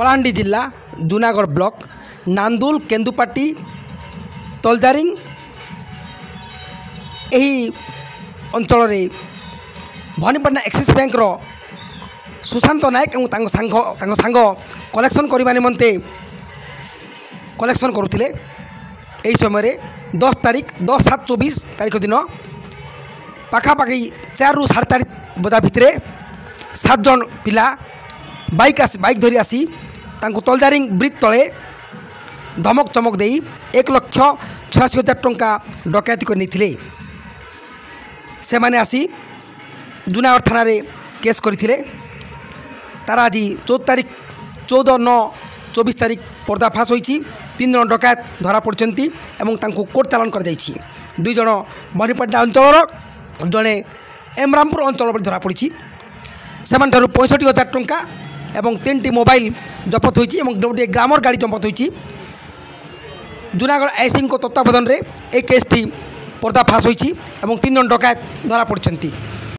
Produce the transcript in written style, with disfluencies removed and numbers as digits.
कलाहांडी जिला जूनागढ़ ब्लॉक नांदुल केन्दुपाटी तलजारिंग यही अंचल भवानीपाटना एक्सिस बैंक सुशांत नायक और सांग कलेक्शन करने निमंते कलेक्शन करुले यही समय 10 तारीख 10/7/24 तारीख दिन पाखापाखि 4 ରୁ 4:30 बजा भितर 7 जन पिला बाइक धरी आसी तलजारिंग ब्रिज तले धमक चमक दे 1,86,000 टंका डकैती कर नहीं से माने आसी जूनागढ़ थाना रे केस करथिले। तार आज 14/9/24 तारीख पर्दाफाश होती 3 जन डकैत धरा पड़ती कोर्ट चालान कर 2 जन भवानीपाटना अंचल जड़े एमरामपुर अंचल धरा पड़ी से 65,000 टंका एवं 3टी मोबाइल जपत होती गोटे ग्रामर गाड़ी जपत होती। जूनागढ़ आईसी तत्वावधान में एक केस टी पर्दाफाश होती 3 जन डकैत धरा पड़ती।